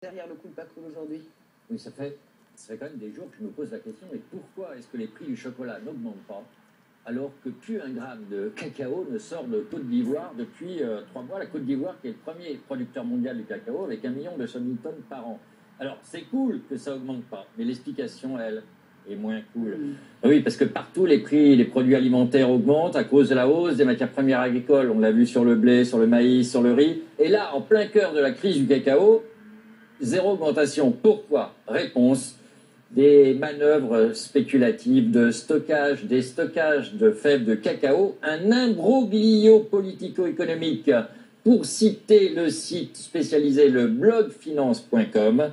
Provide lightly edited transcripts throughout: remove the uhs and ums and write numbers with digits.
derrière le coup de pas cool aujourd'hui? Oui, ça fait quand même des jours que je me pose la question, et pourquoi est-ce que les prix du chocolat n'augmentent pas alors que plus un gramme de cacao ne sort de Côte d'Ivoire depuis 3 mois? La Côte d'Ivoire qui est le premier producteur mondial du cacao avec 1 200 000 tonnes par an. Alors c'est cool que ça augmente pas, mais l'explication, elle, est moins cool. Oui, parce que partout les prix des produits alimentaires augmentent à cause de la hausse des matières premières agricoles. On l'a vu sur le blé, sur le maïs, sur le riz. Et là, en plein cœur de la crise du cacao, zéro augmentation. Pourquoi? Réponse: des manœuvres spéculatives de stockage, des stockages de fèves de cacao, un imbroglio politico-économique, pour citer le site spécialisé, le blogfinance.com,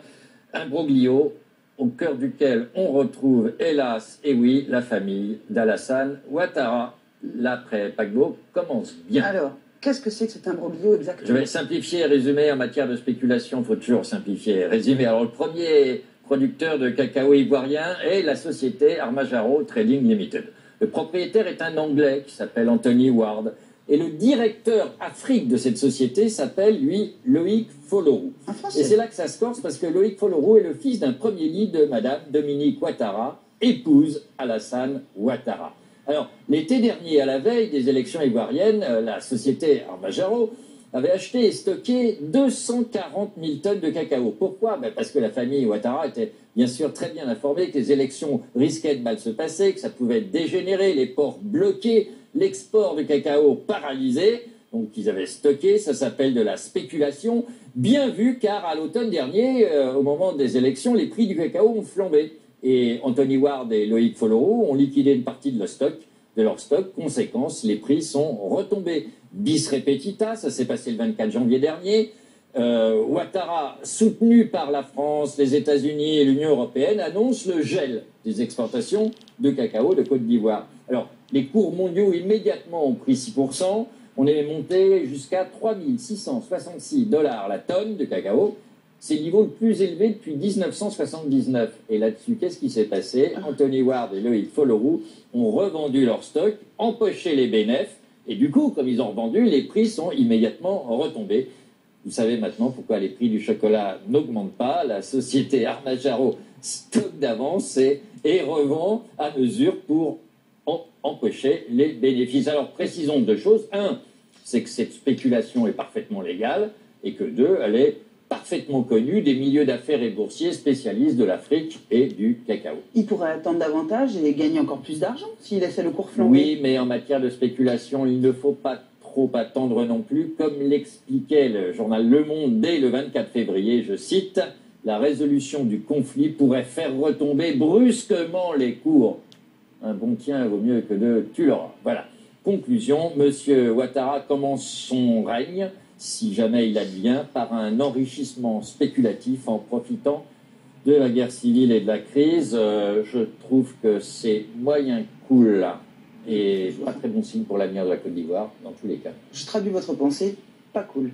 imbroglio au cœur duquel on retrouve, hélas, et oui, la famille d'Alassane Ouattara. L'après-paquebot commence bien. Alors, qu'est-ce que c'est que cet imbroglio exactement? Je vais simplifier et résumer. En matière de spéculation, il faut toujours simplifier et résumer. Alors, le premier producteur de cacao ivoirien est la société Armajaro Trading Limited. Le propriétaire est un Anglais qui s'appelle Anthony Ward. Et le directeur Afrique de cette société s'appelle, lui, Loïc Folorou. Et c'est là que ça se corse, parce que Loïc Folorou est le fils d'un premier lit de Madame Dominique Ouattara, épouse Alassane Ouattara. Alors, l'été dernier, à la veille des élections ivoiriennes, la société Armajaro avait acheté et stocké 240 000 tonnes de cacao. Pourquoi? Parce que la famille Ouattara était bien sûr très bien informée que les élections risquaient de mal se passer, que ça pouvait dégénérer, les ports bloqués, l'export de cacao paralysé. Donc ils avaient stocké, ça s'appelle de la spéculation. Bien vu, car à l'automne dernier, au moment des élections, les prix du cacao ont flambé. Et Anthony Ward et Loïc Folorou ont liquidé une partie de leur stock. Conséquence, les prix sont retombés. Bis repetita, ça s'est passé le 24 janvier dernier. Ouattara, soutenu par la France, les États-Unis et l'Union européenne, annonce le gel des exportations de cacao de Côte d'Ivoire. Alors, les cours mondiaux immédiatement ont pris 6%. On est monté jusqu'à 3 666 $ la tonne de cacao. C'est le niveau le plus élevé depuis 1979. Et là-dessus, qu'est-ce qui s'est passé? Anthony Ward et Loïc Folorou ont revendu leur stock, empoché les bénéfices, et du coup, comme ils ont revendu, les prix sont immédiatement retombés. Vous savez maintenant pourquoi les prix du chocolat n'augmentent pas. La société Armajaro stocke d'avance et revend à mesure pour empocher les bénéfices. Alors précisons 2 choses. 1, c'est que cette spéculation est parfaitement légale, et que 2, elle est parfaitement connue des milieux d'affaires et boursiers spécialistes de l'Afrique et du cacao. Il pourrait attendre davantage et gagner encore plus d'argent s'il laissait le cours flamber. Oui, mais en matière de spéculation, il ne faut pas trop attendre non plus. Comme l'expliquait le journal Le Monde dès le 24 février, je cite, « La résolution du conflit pourrait faire retomber brusquement les cours. Un bon tien vaut mieux que 2, tu l'auras. » Voilà. Conclusion, M. Ouattara commence son règne, si jamais il advient, par un enrichissement spéculatif en profitant de la guerre civile et de la crise. Je trouve que c'est moyen cool et pas très bon signe pour l'avenir de la Côte d'Ivoire, dans tous les cas. Je traduis votre pensée, pas cool.